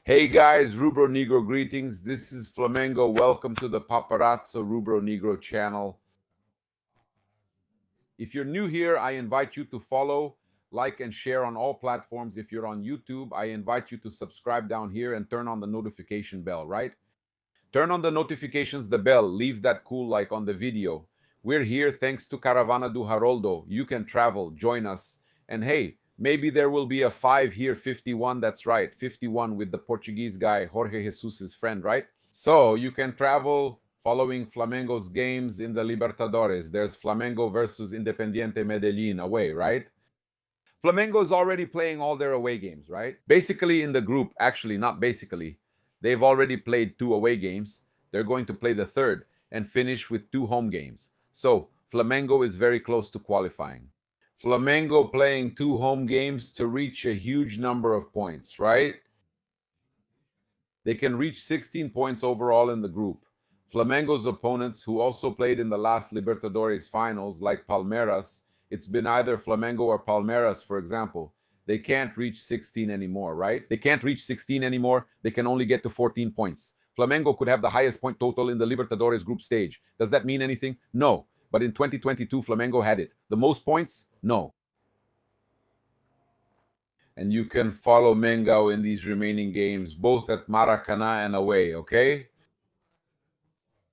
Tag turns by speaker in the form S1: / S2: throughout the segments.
S1: Hey guys, Rubro Negro greetings. This is Flamengo. Welcome to the Paparazzo Rubro Negro channel. If you're new here, I invite you to follow, like, and share on all platforms. If you're on YouTube, I invite you to subscribe down here and turn on the notification bell, right? Turn on the notifications, the bell, leave that cool like on the video. We're here thanks to Caravana do Haroldo. You can travel, join us. And hey, maybe there will be a 5 here, 51, that's right, 51 with the Portuguese guy, Jorge Jesus' friend, right? So you can travel following Flamengo's games in the Libertadores. There's Flamengo versus Independiente Medellin away, right? Flamengo is already playing all their away games, right? Basically in the group, actually not basically, they've already played 2 away games. They're going to play the third and finish with 2 home games. So Flamengo is very close to qualifying. Flamengo playing 2 home games to reach a huge number of points, right? They can reach 16 points overall in the group. Flamengo's opponents, who also played in the last Libertadores finals, like Palmeiras, it's been either Flamengo or Palmeiras, for example. They can't reach 16 anymore, right? They can't reach 16 anymore. They can only get to 14 points. Flamengo could have the highest point total in the Libertadores group stage. Does that mean anything? No. But in 2022, Flamengo had it. The most points? No. And you can follow Mengao in these remaining games, both at Maracanã and away, okay?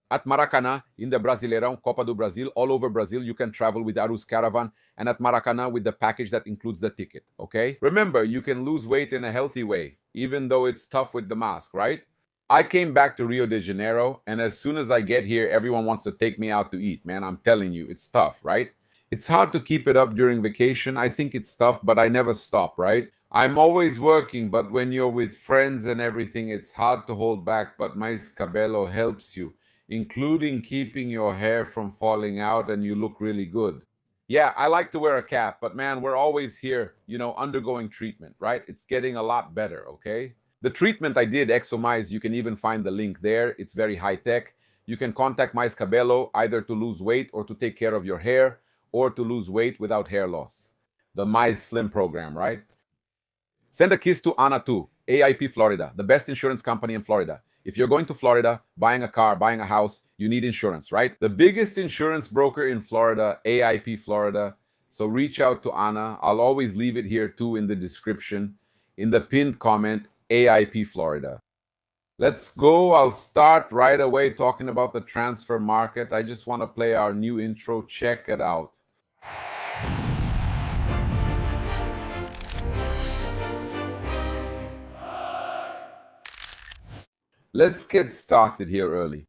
S1: At Maracanã, in the Brasileirão, Copa do Brasil, all over Brazil, you can travel with Arus Caravan, and at Maracanã with the package that includes the ticket, okay? Remember, you can lose weight in a healthy way, even though it's tough with the mask, right? I came back to Rio de Janeiro, and as soon as I get here, everyone wants to take me out to eat, man. I'm telling you, it's tough, right? It's hard to keep it up during vacation. I think it's tough, but I never stop, right? I'm always working, but when you're with friends and everything, it's hard to hold back, but Mais Cabello helps you, including keeping your hair from falling out, and you look really good. Yeah, I like to wear a cap, but man, we're always here, undergoing treatment, right? It's getting a lot better, okay? The treatment I did, ExoMais, you can even find the link there. It's very high tech. You can contact Mais Cabello either to lose weight or to take care of your hair or to lose weight without hair loss. The Mais Slim program, right? Send a kiss to Anna too, AIP Florida, the best insurance company in Florida. If you're going to Florida, buying a car, buying a house, you need insurance, right? The biggest insurance broker in Florida, AIP Florida. So reach out to Anna. I'll always leave it here too in the description. In the pinned comment, AIP Florida. Let's go. I'll start right away talking about the transfer market. I just want to play our new intro. Check it out. Let's get started here early.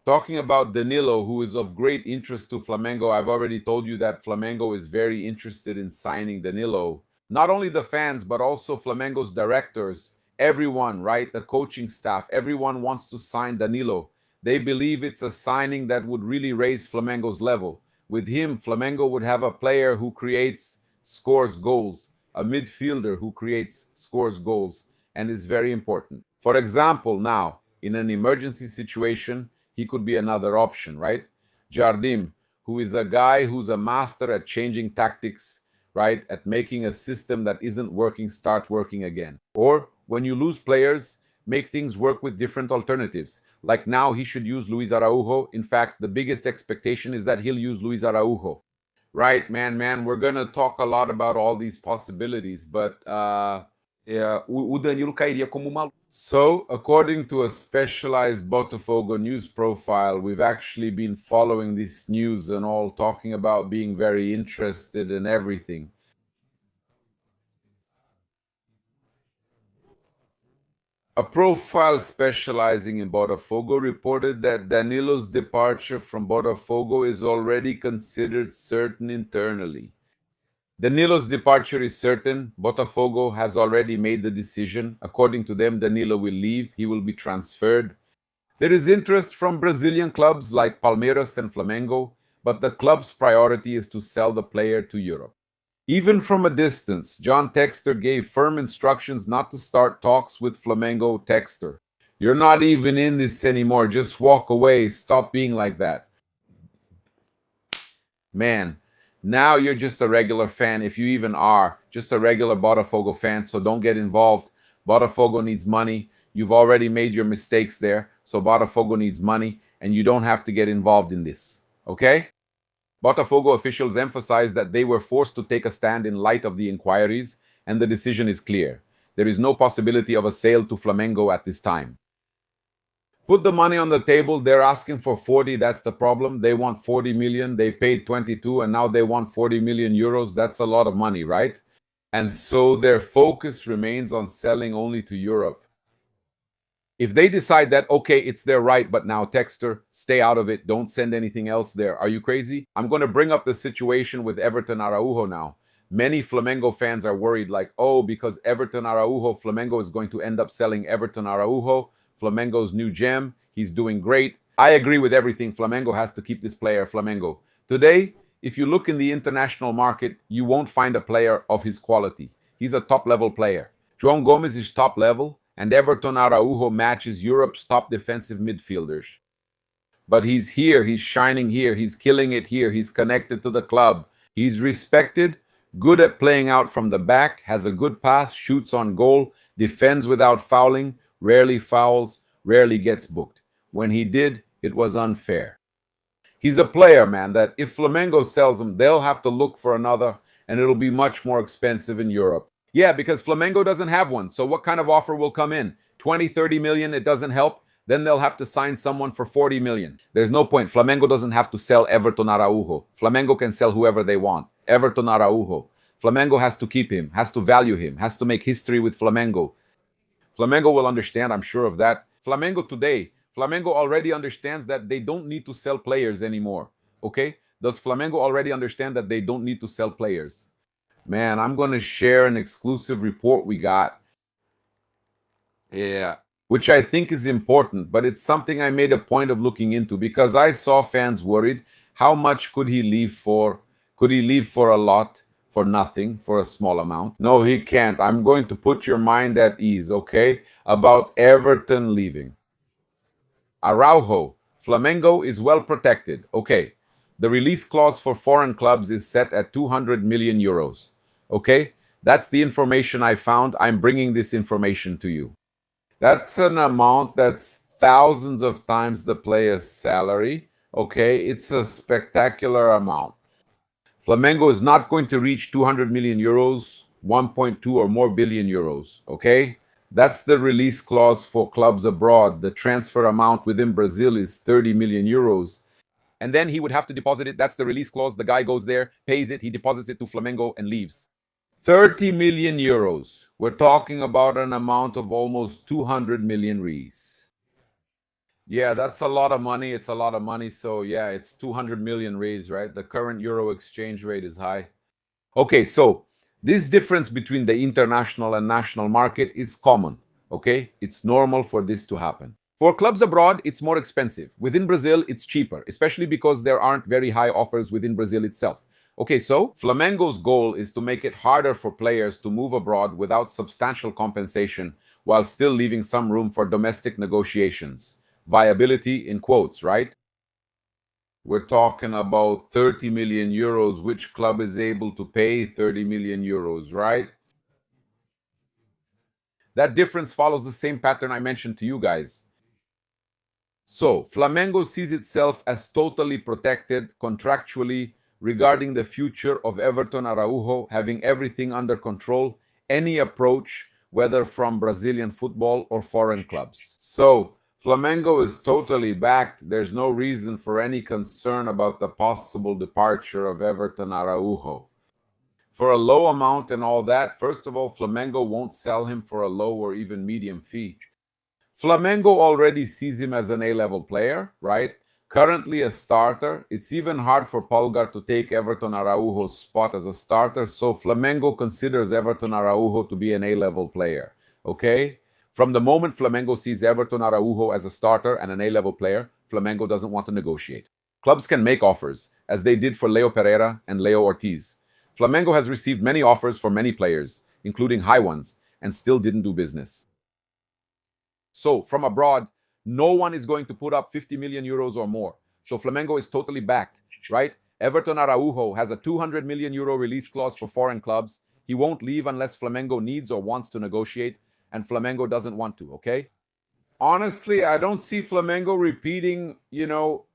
S1: Talking about Danilo, who is of great interest to Flamengo. I've already told you that Flamengo is very interested in signing Danilo. Not only the fans, but also Flamengo's directors, everyone, right? The coaching staff, everyone wants to sign Danilo. They believe it's a signing that would really raise Flamengo's level. With him, Flamengo would have a player who creates, scores goals, a midfielder who creates, scores goals, and is very important. For example, now, in an emergency situation, he could be another option, right? Jardim, who is a guy who's a master at changing tactics, right? At making a system that isn't working start working again. Or when you lose players, make things work with different alternatives. Like now, he should use Luis Araújo. In fact, the biggest expectation is that he'll use Luis Araújo. Right, man, we're going to talk a lot about all these possibilities, but o Danilo cairia como uma. So, according to a specialized Botafogo news profile, we've actually been following this news and all talking about being very interested in everything. A profile specializing in Botafogo reported that Danilo's departure from Botafogo is already considered certain internally. Danilo's departure is certain. Botafogo has already made the decision. According to them, Danilo will leave. He will be transferred. There is interest from Brazilian clubs like Palmeiras and Flamengo, but the club's priority is to sell the player to Europe. Even from a distance, John Textor gave firm instructions not to start talks with Flamengo. Textor, you're not even in this anymore. Just walk away. Stop being like that. Man, now you're just a regular fan, if you even are, just a regular Botafogo fan, so don't get involved. Botafogo needs money. You've already made your mistakes there, so Botafogo needs money, and you don't have to get involved in this. Okay? Botafogo officials emphasized that they were forced to take a stand in light of the inquiries, and the decision is clear. There is no possibility of a sale to Flamengo at this time. Put the money on the table. They're asking for 40. That's the problem. They want 40 million. They paid 22, and now they want 40 million euros. That's a lot of money, right? And so their focus remains on selling only to Europe. If they decide that, okay, it's their right, but now Textor, stay out of it. Don't send anything else there. Are you crazy? I'm going to bring up the situation with Everton Araújo now. Many Flamengo fans are worried, like, oh, because Everton Araújo, Flamengo is going to end up selling Everton Araújo, Flamengo's new gem. He's doing great. I agree with everything. Flamengo has to keep this player, Flamengo. Today, if you look in the international market, you won't find a player of his quality. He's a top-level player. João Gomes is top-level, and Everton Araújo matches Europe's top defensive midfielders. But he's here, he's shining here, he's killing it here, he's connected to the club. He's respected, good at playing out from the back, has a good pass, shoots on goal, defends without fouling, rarely fouls, rarely gets booked. When he did, it was unfair. He's a player, man, that if Flamengo sells him, they'll have to look for another, and it'll be much more expensive in Europe. Yeah, because Flamengo doesn't have one. So what kind of offer will come in? 20, 30 million, it doesn't help. Then they'll have to sign someone for 40 million. There's no point. Flamengo doesn't have to sell Everton Araújo. Flamengo can sell whoever they want. Everton Araújo. Flamengo has to keep him, has to value him, has to make history with Flamengo. Flamengo will understand, I'm sure of that. Flamengo today, Flamengo already understands that they don't need to sell players anymore. Okay? Does Flamengo already understand that they don't need to sell players? Man, I'm going to share an exclusive report we got. Yeah. Which I think is important, but it's something I made a point of looking into because I saw fans worried. How much could he leave for? Could he leave for a lot? For nothing? For a small amount? No, he can't. I'm going to put your mind at ease, okay? About Everton leaving. Araujo. Flamengo is well protected. Okay. The release clause for foreign clubs is set at 200 million euros. Okay? That's the information I found. I'm bringing this information to you. That's an amount that's thousands of times the player's salary. Okay? It's a spectacular amount. Flamengo is not going to reach 200 million euros, 1.2 or more billion euros. Okay? That's the release clause for clubs abroad. The transfer amount within Brazil is 30 million euros. And then he would have to deposit it. That's the release clause. The guy goes there, pays it, he deposits it to Flamengo and leaves. 30 million euros. We're talking about an amount of almost 200 million reais. Yeah, that's a lot of money. It's a lot of money. So yeah, it's 200 million reais, right? The current euro exchange rate is high. Okay, so this difference between the international and national market is common. Okay, it's normal for this to happen. For clubs abroad, it's more expensive. Within Brazil, it's cheaper, especially because there aren't very high offers within Brazil itself. Okay, so Flamengo's goal is to make it harder for players to move abroad without substantial compensation while still leaving some room for domestic negotiations. Viability in quotes, right? We're talking about 30 million euros. Which club is able to pay 30 million euros, right? That difference follows the same pattern I mentioned to you guys. So, Flamengo sees itself as totally protected contractually regarding the future of Everton Araújo having everything under control, any approach, whether from Brazilian football or foreign clubs. So, Flamengo is totally backed. There's no reason for any concern about the possible departure of Everton Araújo. For a low amount and all that, first of all, Flamengo won't sell him for a low or even medium fee. Flamengo already sees him as an A-level player, right? Currently a starter. It's even hard for Pulgar to take Everton Araújo's spot as a starter, so Flamengo considers Everton Araújo to be an A-level player, okay? From the moment Flamengo sees Everton Araújo as a starter and an A-level player, Flamengo doesn't want to negotiate. Clubs can make offers, as they did for Leo Pereira and Leo Ortiz. Flamengo has received many offers for many players, including high ones, and still didn't do business. So, from abroad, no one is going to put up 50 million euros or more. So Flamengo is totally backed, right? Everton Araújo has a 200 million euro release clause for foreign clubs. He won't leave unless Flamengo needs or wants to negotiate. and Flamengo doesn't want to, okay? Honestly, I don't see Flamengo repeating,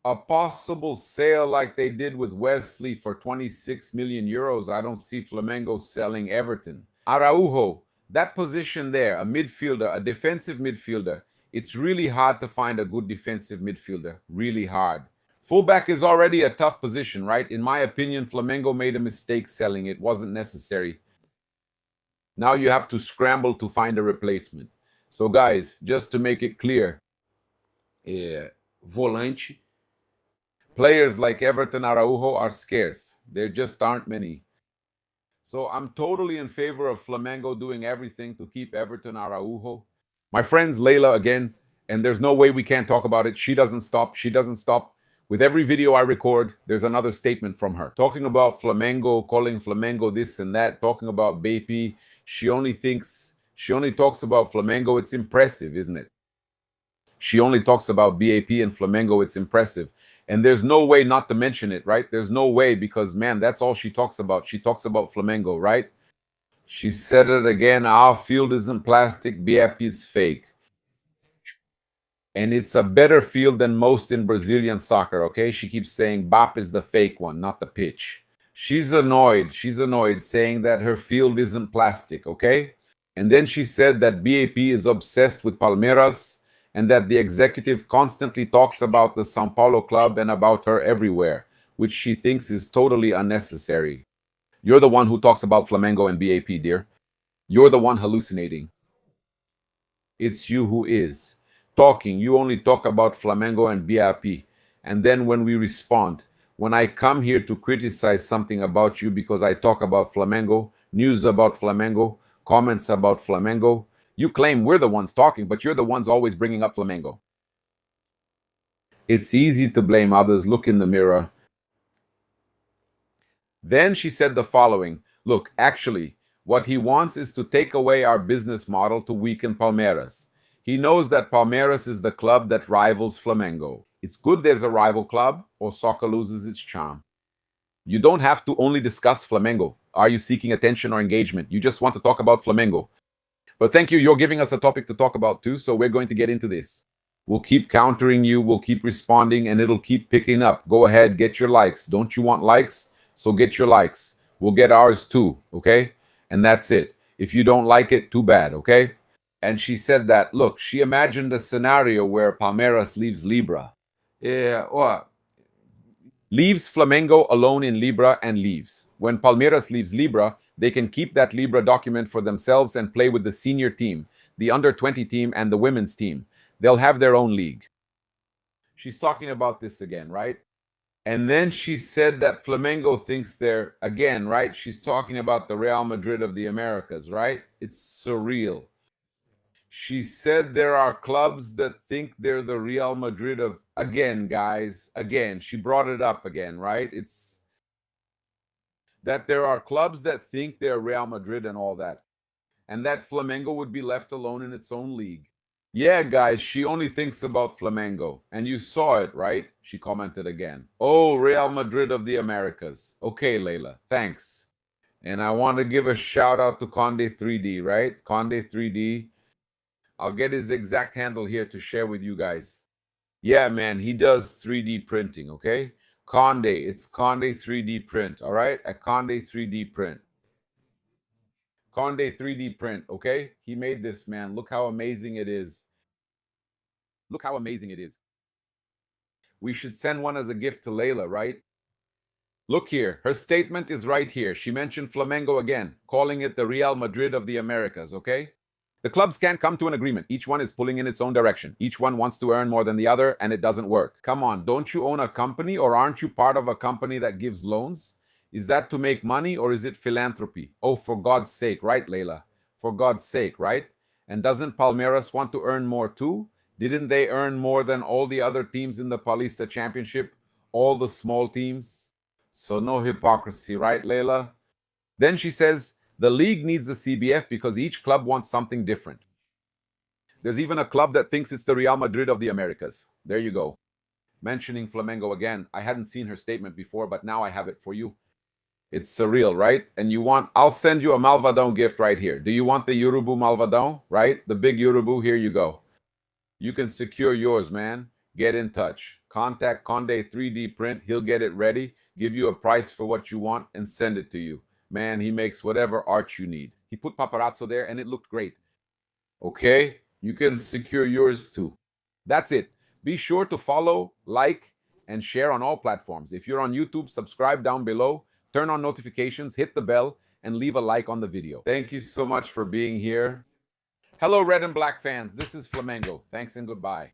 S1: a possible sale like they did with Wesley for 26 million euros. I don't see Flamengo selling Everton. Araujo, that position there, a midfielder, a defensive midfielder, it's really hard to find a good defensive midfielder. Really hard. Fullback is already a tough position, right? In my opinion, Flamengo made a mistake selling. It wasn't necessary. Now you have to scramble to find a replacement. So, guys, just to make it clear, volante, players like Everton Araújo are scarce. There just aren't many. So I'm totally in favor of Flamengo doing everything to keep Everton Araújo. My friend's Leila again, and there's no way we can't talk about it. She doesn't stop. She doesn't stop. With every video I record, there's another statement from her. Talking about Flamengo, calling Flamengo this and that, talking about BP. She only talks about Flamengo. It's impressive, isn't it? She only talks about BAP and Flamengo. It's impressive. And there's no way not to mention it, right? There's no way because, man, that's all she talks about. She talks about Flamengo, right? She said it again. Our field isn't plastic. BAP is fake. And it's a better field than most in Brazilian soccer, okay? She keeps saying BAP is the fake one, not the pitch. She's annoyed. She's annoyed saying that her field isn't plastic, okay? And then she said that BAP is obsessed with Palmeiras and that the executive constantly talks about the São Paulo club and about her everywhere, which she thinks is totally unnecessary. You're the one who talks about Flamengo and BAP, dear. You're the one hallucinating. It's you who is. Talking, you only talk about Flamengo and BAP. And then when we respond, when I come here to criticize something about you because I talk about Flamengo, news about Flamengo, comments about Flamengo, you claim we're the ones talking, but you're the ones always bringing up Flamengo. It's easy to blame others. Look in the mirror. Then she said the following. Look, actually, what he wants is to take away our business model to weaken Palmeiras. He knows that Palmeiras is the club that rivals Flamengo. It's good there's a rival club, or soccer loses its charm. You don't have to only discuss Flamengo. Are you seeking attention or engagement? You just want to talk about Flamengo. But thank you. You're giving us a topic to talk about too, so we're going to get into this. We'll keep countering you. We'll keep responding, and it'll keep picking up. Go ahead, get your likes. Don't you want likes? So get your likes. We'll get ours too, okay? And that's it. If you don't like it, too bad, okay? And she said that, look, she imagined a scenario where Palmeiras leaves Libra. Leaves Flamengo alone in Libra and leaves. When Palmeiras leaves Libra, they can keep that Libra document for themselves and play with the senior team, the under-20 team, and the women's team. They'll have their own league. She's talking about this again, right? And then she said that Flamengo thinks they're, again, right? She's talking about the Real Madrid of the Americas, right? It's surreal. She said there are clubs that think they're the Real Madrid of, again, guys, again, she brought it up again, right? It's that there are clubs that think they're Real Madrid and all that, and that Flamengo would be left alone in its own league. Yeah, guys, she only thinks about Flamengo. And you saw it, right? She commented again. Oh, Real Madrid of the Americas. Okay, Leila, thanks. And I want to give a shout out to Conde 3D, right? Conde 3D. I'll get his exact handle here to share with you guys. Yeah, man, he does 3D printing, okay? Conde, it's Conde 3D print, all right? At Conde 3D print. Conde 3D print, okay? He made this, man. Look how amazing it is. Look how amazing it is. We should send one as a gift to Leila, right? Look here. Her statement is right here. She mentioned Flamengo again, calling it the Real Madrid of the Americas, okay? The clubs can't come to an agreement. Each one is pulling in its own direction. Each one wants to earn more than the other, and it doesn't work. Come on, don't you own a company, or aren't you part of a company that gives loans? Is that to make money, or is it philanthropy? Oh, for God's sake, right, Leila? For God's sake, right? And doesn't Palmeiras want to earn more too? Didn't they earn more than all the other teams in the Paulista Championship? All the small teams? So no hypocrisy, right, Leila? Then she says, the league needs the CBF because each club wants something different. There's even a club that thinks it's the Real Madrid of the Americas. There you go. Mentioning Flamengo again. I hadn't seen her statement before, but now I have it for you. It's surreal, right? And I'll send you a Malvadão gift right here. Do you want the Urubu Malvadão, right? The big Urubu, here you go. You can secure yours, man. Get in touch. Contact Conde 3D Print. He'll get it ready, give you a price for what you want, and send it to you. Man, he makes whatever art you need. He put paparazzo there, and it looked great. Okay? You can secure yours too. That's it. Be sure to follow, like, and share on all platforms. If you're on YouTube, subscribe down below, turn on notifications, hit the bell, and leave a like on the video. Thank you so much for being here. Hello, red and black fans. This is Flamengo. Thanks and goodbye.